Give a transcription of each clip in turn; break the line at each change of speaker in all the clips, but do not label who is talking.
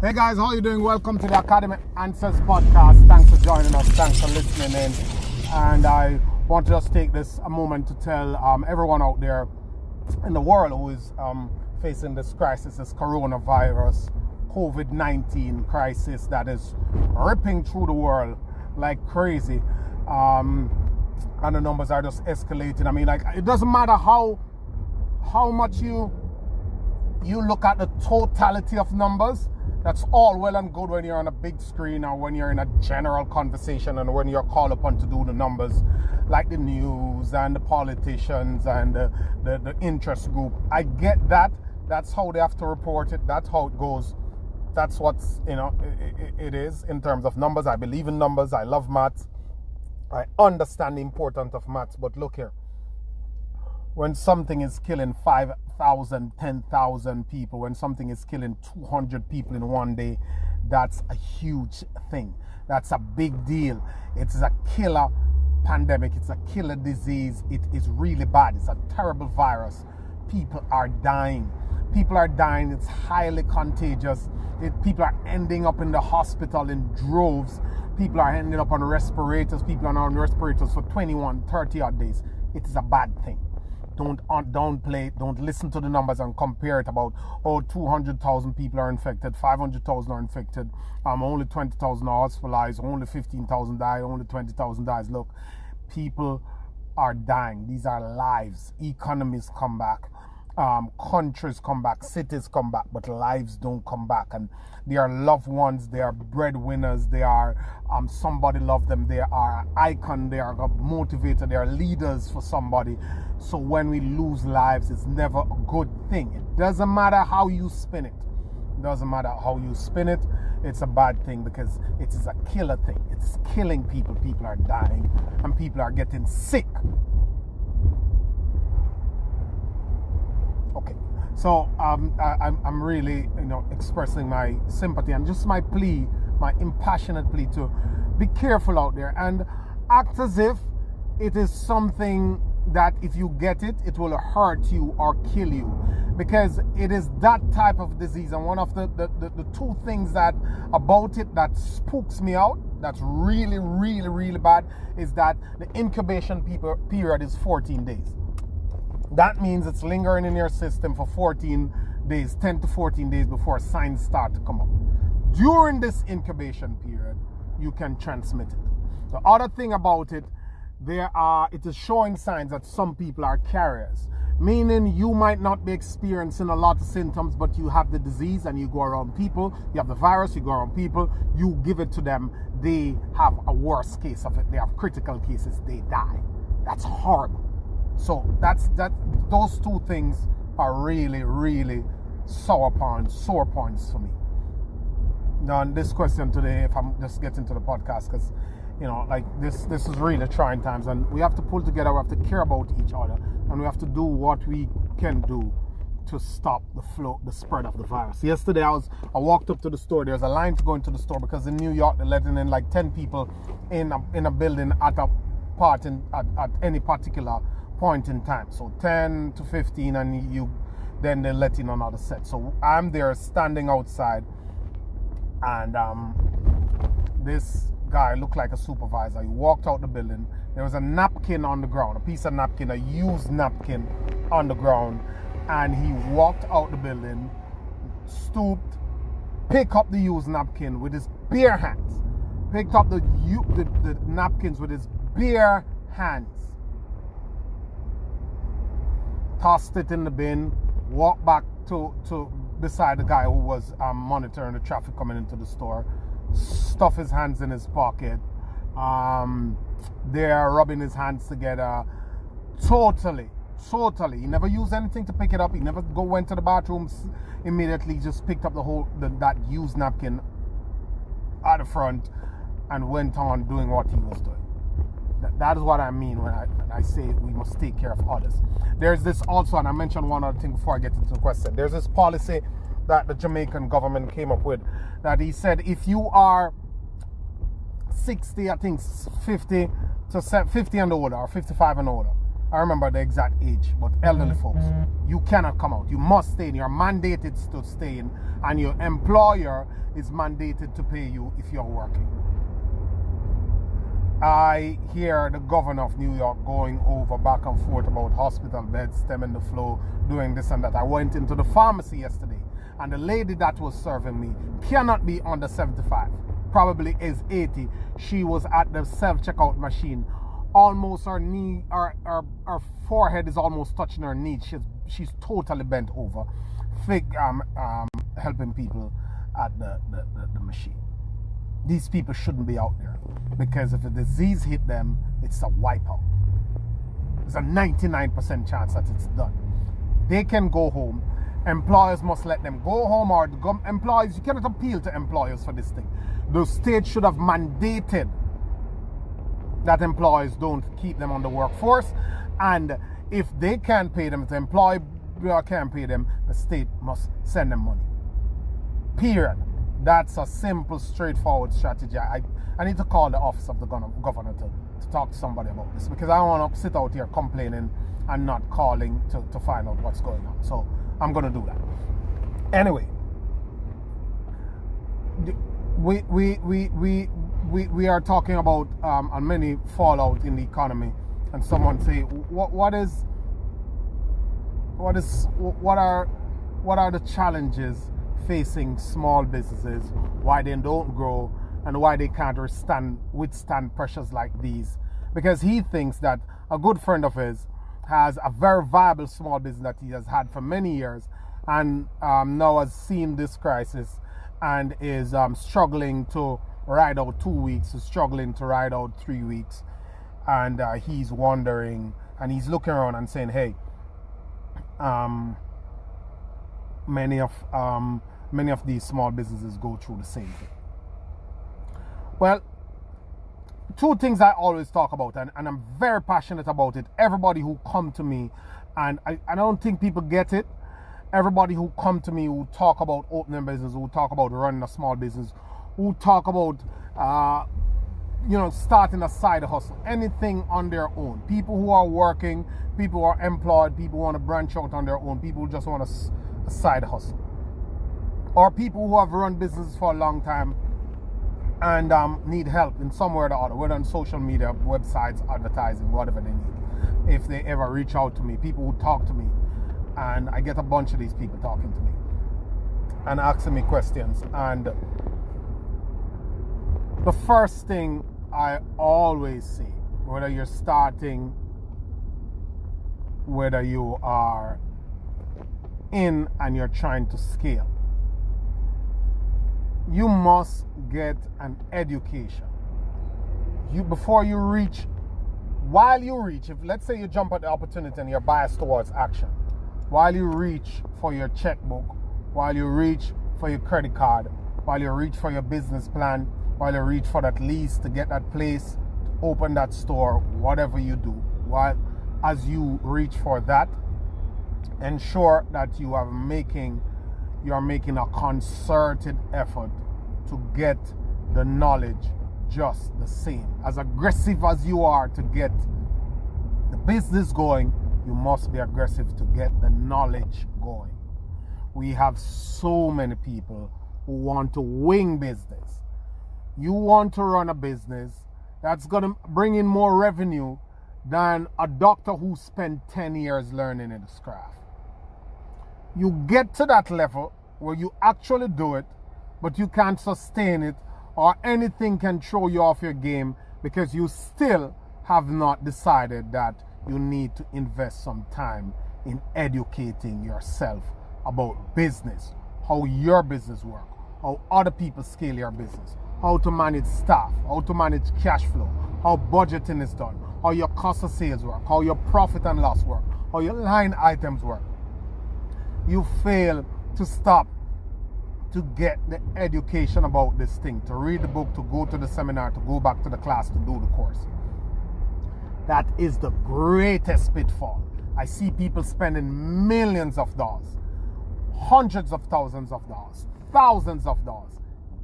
Hey guys, how you doing? Welcome to the Academic Answers podcast. Thanks for joining us. Thanks for listening in. And I want to just take a moment to tell everyone out there in the world who is facing this crisis, this coronavirus, COVID-19 crisis that is ripping through the world like crazy. And the numbers are just escalating. I mean, like, it doesn't matter how much you look at the totality of numbers. That's all well and good when you're on a big screen or when you're in a general conversation and when you're called upon to do the numbers, like the news and the politicians and the interest group. I get that. That's how they have to report it. That's how it goes. That's what's, it is in terms of numbers. I believe in numbers. I love maths. I understand the importance of maths. But look here. When something is killing 5,000, 10,000 people, when something is killing 200 people in one day, that's a huge thing. That's a big deal. It's a killer pandemic. It's a killer disease. It is really bad. It's a terrible virus. People are dying. People are dying. It's highly contagious. People are ending up in the hospital in droves. People are ending up on respirators. People are on respirators for 21, 30 odd days. It is a bad thing. Don't listen to the numbers and compare it about, 200,000 people are infected, 500,000 are infected, only 20,000 are hospitalized, only 15,000 die, only 20,000 dies. Look, people are dying. These are lives. Economies come back, countries come back, cities come back, but lives don't come back. And they are loved ones, they are breadwinners, they are somebody loved them, they are icon, they are motivated, they are leaders for somebody. So when we lose lives, it's never a good thing. It doesn't matter how you spin it. It doesn't matter how you spin it. It's a bad thing because it is a killer thing. It's killing people. People are dying and people are getting sick. Okay, so I'm really expressing my sympathy and just my plea, my impassionate plea to be careful out there and act as if it is something that if you get it, it will hurt you or kill you, because it is that type of disease. And one of the two things that about it that spooks me out, that's really, really, really bad, is that the incubation period is 14 days. That means it's lingering in your system for 14 days, 10 to 14 days before signs start to come up. During this incubation period, you can transmit it. The other thing about it, it is showing signs that some people are carriers, meaning you might not be experiencing a lot of symptoms, but you have the disease and you go around people, you have the virus, you go around people, you give it to them, they have a worse case of it, they have critical cases, they die. That's horrible. So those two things are really, really sore points for me. Now, on this question today, if I'm just getting to the podcast, because this is really trying times, and we have to pull together, we have to care about each other, and we have to do what we can do to stop the spread of the virus. Yesterday, I walked up to the store. There's a line to go into the store because in New York, they're letting in like 10 people in a building at any particular point in time. So 10 to 15, and then they let in another set. So I'm there standing outside, and this guy looked like a supervisor. He walked out the building. There was a napkin on the ground, a piece of napkin, a used napkin on the ground, and he walked out the building, stooped, picked up the used napkin with his bare hands, picked up the napkins with his bare hands, tossed it in the bin, walked back to beside the guy who was monitoring the traffic coming into the store, stuff his hands in his pocket, they're rubbing his hands together, totally. He never used anything to pick it up. He never went to the bathrooms immediately. Just picked up that used napkin at the front and went on doing what he was doing. That is what I mean when I say we must take care of others. There's this also, and I mentioned one other thing before I get into the question. There's this policy that the Jamaican government came up with, that he said if you are 60, I think 50 and older, or 55 and older, I remember the exact age, but elderly folks, you cannot come out. You must stay in. You're mandated to stay in, and your employer is mandated to pay you if you're working. I hear the governor of New York going over back and forth about hospital beds, stemming the flow, doing this and that. I went into the pharmacy yesterday, and the lady that was serving me cannot be under 75, probably is 80. She was at the self-checkout machine. Almost her knee, her forehead is almost touching her knee. She's totally bent over, helping people at the machine. These people shouldn't be out there, because if a disease hit them, it's a wipeout. There's a 99% chance that it's done. They can go home. Employers must let them go home, or employees, you cannot appeal to employers for this thing. The state should have mandated that employers don't keep them on the workforce, and if they can't pay them, if the employer can't pay them, the state must send them money. Period. That's a simple, straightforward strategy. I need to call the office of the governor to talk to somebody about this, because I don't want to sit out here complaining and not calling to find out what's going on. So I'm going to do that. Anyway, we are talking about many fallout in the economy, and someone say, what are the challenges facing small businesses, why they don't grow, and why they can't withstand pressures like these? Because he thinks that a good friend of his has a very viable small business that he has had for many years, and now has seen this crisis and is struggling to ride out 2 weeks, is struggling to ride out 3 weeks, and he's wondering, and he's looking around and saying, hey, many of these small businesses go through the same thing. Well, two things I always talk about, and I'm very passionate about it. Everybody who come to me, and I don't think people get it, everybody who come to me who talk about opening business, who talk about running a small business, who talk about starting a side hustle, anything on their own. People who are working, people who are employed, people who want to branch out on their own, people who just want a side hustle, or people who have run businesses for a long time and need help in some way or the other, whether on social media, websites, advertising, whatever they need. If they ever reach out to me, people who talk to me, and I get a bunch of these people talking to me and asking me questions. And the first thing I always say, whether you're starting, whether you are in and you're trying to scale, you must get an education. While you reach, if let's say you jump at the opportunity and you're biased towards action, while you reach for your checkbook, while you reach for your credit card, while you reach for your business plan, while you reach for that lease to get that place, to open that store, whatever you do, as you reach for that, ensure that you're making a concerted effort to get the knowledge just the same. As aggressive as you are to get the business going, you must be aggressive to get the knowledge going. We have so many people who want to wing business. You want to run a business that's going to bring in more revenue than a doctor who spent 10 years learning this craft. You get to that level where you actually do it, but you can't sustain it, or anything can throw you off your game because you still have not decided that you need to invest some time in educating yourself about business, how your business works, how other people scale your business, how to manage staff, how to manage cash flow, how budgeting is done, how your cost of sales work, how your profit and loss work, how your line items work. You fail to stop to get the education about this thing, to read the book, to go to the seminar, to go back to the class, to do the course. That is the greatest pitfall. I see people spending millions of dollars, hundreds of thousands of dollars, thousands of dollars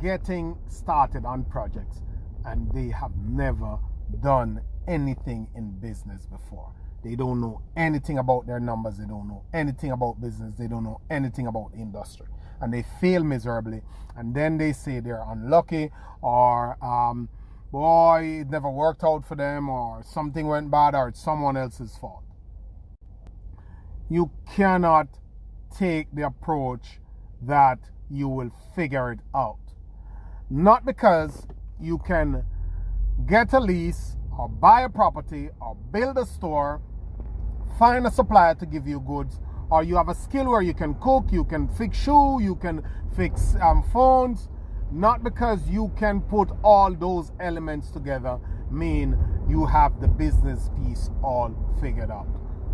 getting started on projects, and they have never done anything in business before. They don't know anything about their numbers. They don't know anything about business. They don't know anything about industry. And they fail miserably. And then they say they're unlucky, or boy, it never worked out for them, or something went bad, or it's someone else's fault. You cannot take the approach that you will figure it out. Not because you can get a lease or buy a property or build a store, find a supplier to give you goods, or you have a skill where you can cook, you can fix shoes, you can fix phones. Not because you can put all those elements together mean you have the business piece all figured out.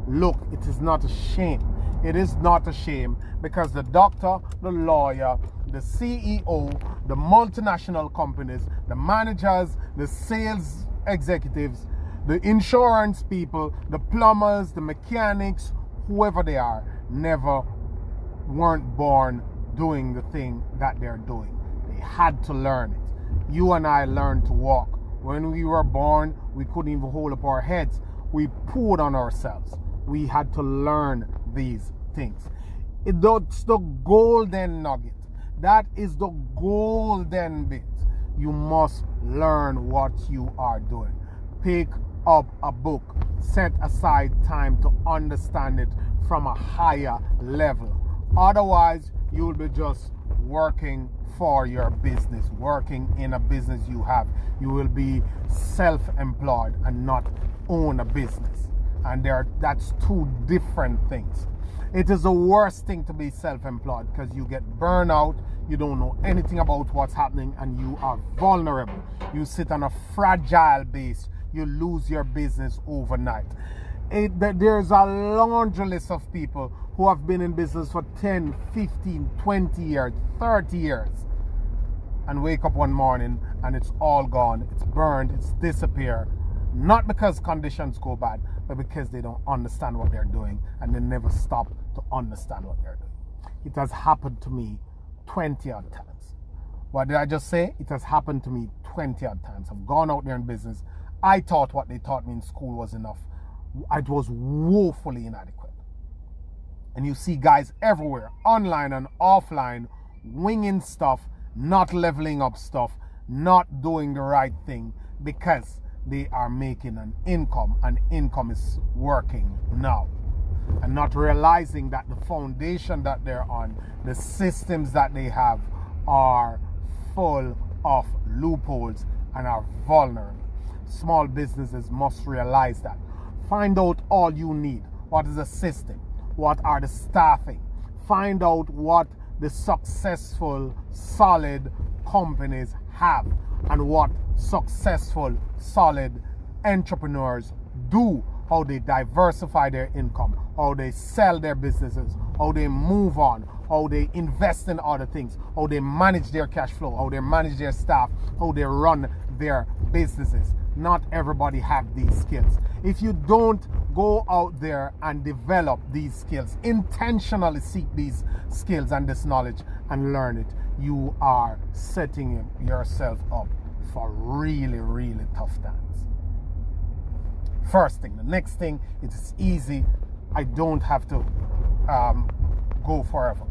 Look, it is not a shame. It is not a shame, because the doctor, the lawyer, the CEO, the multinational companies, the managers, the sales executives, the insurance people, the plumbers, the mechanics, whoever they are, weren't born doing the thing that they're doing. They had to learn it. You and I learned to walk. When we were born, we couldn't even hold up our heads. We poured on ourselves. We had to learn these things. It's the golden nugget. That is the golden bit. You must learn what you are doing. Pick up a book. Set aside time to understand it from a higher level. Otherwise, you will be just working for your business, working in a business you have. You will be self-employed and not own a business. And that's two different things. It is the worst thing to be self-employed, because you get burnout, you don't know anything about what's happening, and you are vulnerable. You sit on a fragile base. You lose your business overnight. There's a laundry list of people who have been in business for 10, 15, 20 years, 30 years, and wake up one morning and it's all gone, it's burned, it's disappeared. Not because conditions go bad, but because they don't understand what they're doing, and they never stop to understand what they're doing. It has happened to me 20 odd times. What did I just say? It has happened to me 20 odd times. I've gone out there in business. I thought what they taught me in school was enough. It was woefully inadequate. And you see guys everywhere, online and offline, winging stuff, not leveling up stuff, not doing the right thing, because they are making an income, and income is working now. And not realizing that the foundation that they're on, the systems that they have, are full of loopholes and are vulnerable. Small businesses must realize that. Find out all you need. What is the system? What are the staffing? Find out what the successful, solid companies have, and what successful, solid entrepreneurs do, how they diversify their income, how they sell their businesses, how they move on, how they invest in other things, how they manage their cash flow, how they manage their staff, how they run their businesses. Not everybody have these skills. If you don't go out there and develop these skills, intentionally seek these skills and this knowledge and learn it, you are setting yourself up for really, really tough times. First thing. The next thing, it is easy. I don't have to go forever.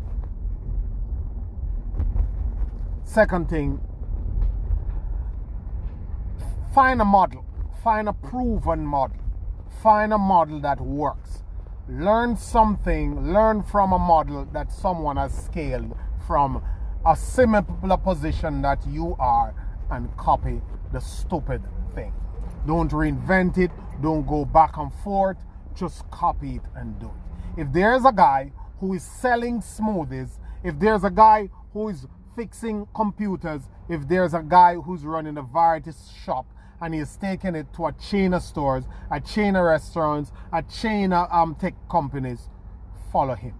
Second thing, find a model. Find a proven model. Find a model that works. Learn something. Learn from a model that someone has scaled from a similar position that you are, and copy the stupid thing. Don't reinvent it. Don't go back and forth. Just copy it and do it. If there's a guy who is selling smoothies, if there's a guy who is fixing computers, if there's a guy who's running a variety shop and he's taking it to a chain of stores, a chain of restaurants, a chain of tech companies, follow him.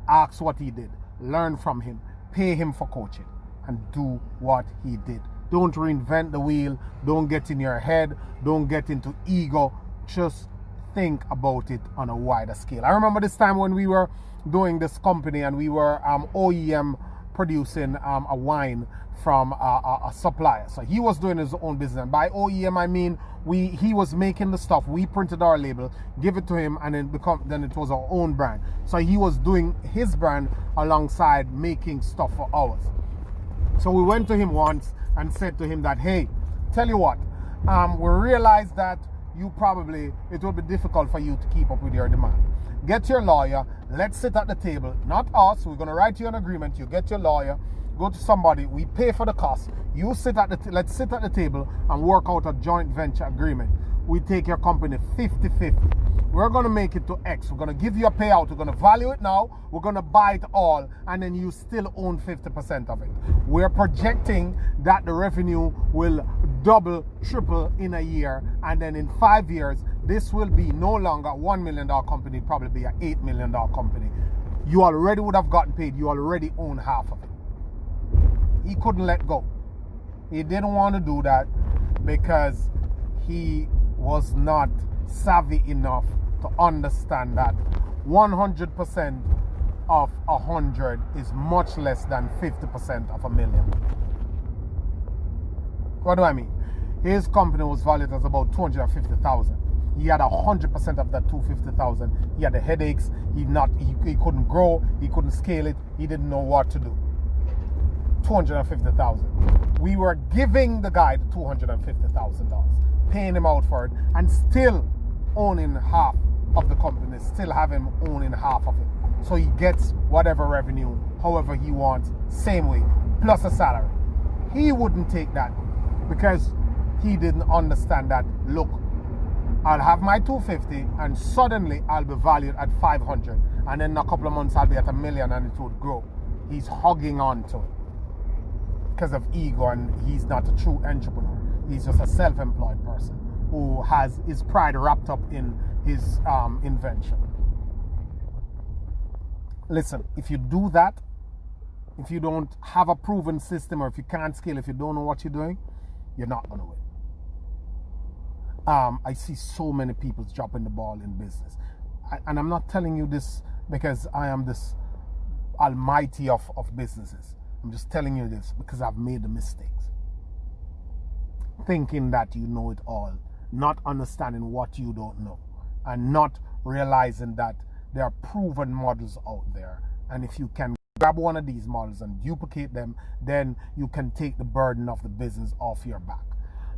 Ask what he did. Learn from him. Pay him for coaching and do what he did. Don't reinvent the wheel. Don't get in your head. Don't get into ego. Just think about it on a wider scale. I remember this time when we were doing this company and we were OEM producing a wine from a supplier. So he was doing his own business. And by OEM, I mean he was making the stuff. We printed our label, give it to him, and then it was our own brand. So he was doing his brand alongside making stuff for ours. So we went to him once and said to him that, hey, tell you what, we realized that it would be difficult for you to keep up with your demand. Get your lawyer, let's sit at the table, not us, we're going to write you an agreement, you get your lawyer, go to somebody, we pay for the cost, let's sit at the table and work out a joint venture agreement. We take your company 50-50. We're going to make it to X. We're going to give you a payout. We're going to value it now. We're going to buy it all. And then you still own 50% of it. We're projecting that the revenue will double, triple in a year. And then in 5 years, this will be no longer a $1 million company, probably be an $8 million company. You already would have gotten paid. You already own half of it. He couldn't let go. He didn't want to do that because he was not savvy enough to understand that 100% of 100 is much less than 50% of a million. What do I mean? His company was valued as about 250,000. He had 100% of that 250,000. He had the headaches. He couldn't grow. He couldn't scale it. He didn't know what to do. 250,000. We were giving the guy the $250,000, paying him out for it, and still owning half of the company, still have him owning half of it. So he gets whatever revenue, however he wants, same way, plus a salary. He wouldn't take that because he didn't understand that, look, I'll have my 250 and suddenly I'll be valued at 500, and then in a couple of months I'll be at $1 million and it would grow. He's hogging on to it because of ego, and he's not a true entrepreneur. He's just a self-employed person who has his pride wrapped up in his invention. Listen, if you do that, if you don't have a proven system, or if you can't scale, if you don't know what you're doing, you're not going to win. I see so many people dropping the ball in business. And I'm not telling you this because I am this almighty of businesses. I'm just telling you this because I've made the mistakes. Thinking that you know it all, not understanding what you don't know, and not realizing that there are proven models out there. And if you can grab one of these models and duplicate them, then you can take the burden of the business off your back.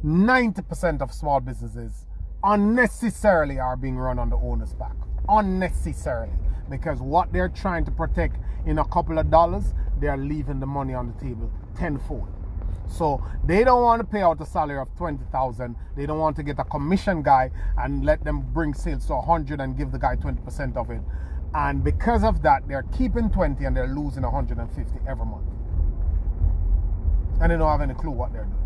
90% of small businesses unnecessarily are being run on the owner's back. Unnecessarily. Because what they're trying to protect in a couple of dollars, they're leaving the money on the table tenfold. So they don't want to pay out a salary of 20,000. They don't want to get a commission guy and let them bring sales to 100 and give the guy 20% of it. And because of that, they're keeping 20 and they're losing 150 every month. And they don't have any clue what they're doing.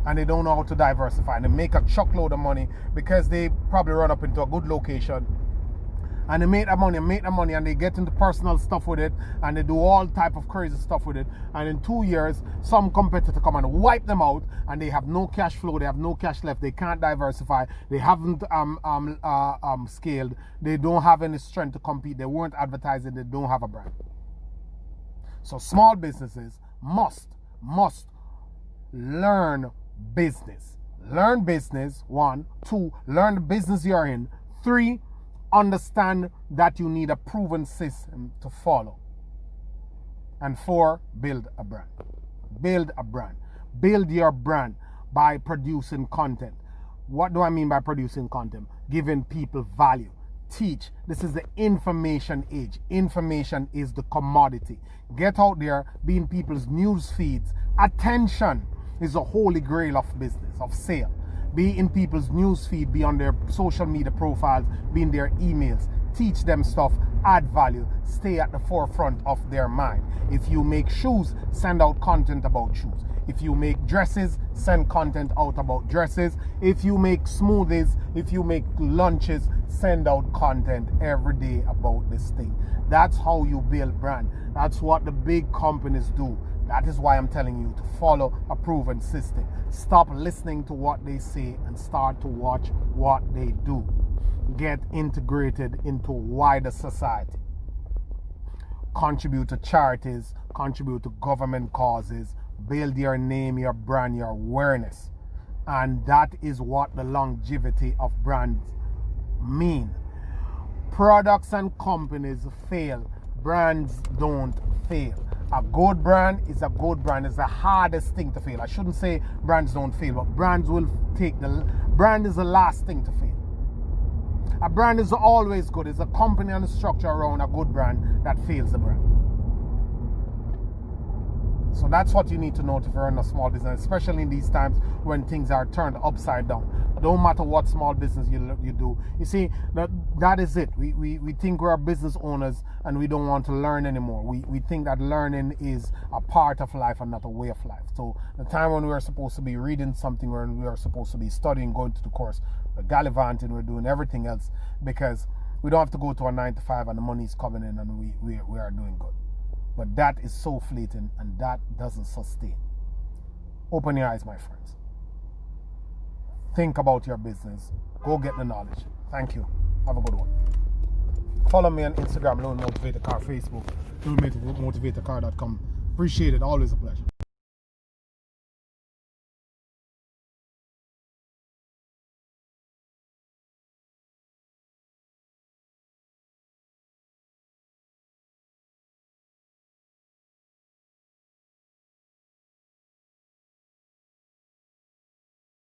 And they don't know how to diversify. And they make a chuckload of money because they probably run up into a good location. And they make that money, and they get into personal stuff with it, and they do all type of crazy stuff with it. And in 2 years, some competitor come and wipe them out, and they have no cash flow, they have no cash left, they can't diversify, they haven't scaled, they don't have any strength to compete, they weren't advertising, they don't have a brand. So small businesses must learn business. Learn business, 1. 2, learn the business you're in. 3, understand that you need a proven system to follow. And 4, build a brand. Build a brand. Build your brand by producing content. What do I mean by producing content? Giving people value. Teach. This is the information age. Information is the commodity. Get out there, be in people's news feeds. Attention is the holy grail of business, of sale. Be in people's newsfeed, be on their social media profiles, be in their emails. Teach them stuff, add value, stay at the forefront of their mind. If you make shoes, send out content about shoes. If you make dresses, send content out about dresses. If you make smoothies, if you make lunches, send out content every day about this thing. That's how you build brand. That's what the big companies do. That is why I'm telling you to follow a proven system. Stop listening to what they say and start to watch what they do. Get integrated into wider society. contribute to charities, contribute to government causes, build your name, your brand, your awareness. And that is what the longevity of brands mean. Products and companies fail. Brands don't fail. A good brand is a good brand. It's the hardest thing to fail. I shouldn't say brands don't fail, but brands will brand is the last thing to fail. A brand is always good. It's a company and a structure around a good brand that fails the brand. So that's what you need to know if you're in a small business, especially in these times when things are turned upside down. Don't matter what small business you do. You see, that is it. We think we're business owners and we don't want to learn anymore. We think that learning is a part of life and not a way of life. So the time when we're supposed to be reading something, when we are supposed to be studying, going to the course, we're gallivanting, we're doing everything else because we don't have to go to a 9 to 5 and the money is coming in and we are doing good. But that is so fleeting and that doesn't sustain. Open your eyes, my friends. Think about your business. Go get the knowledge. Thank you. Have a good one. Follow me on Instagram, Lone Motivator Car, Facebook, LoneMotivatorCar.com. Appreciate it. Always a pleasure.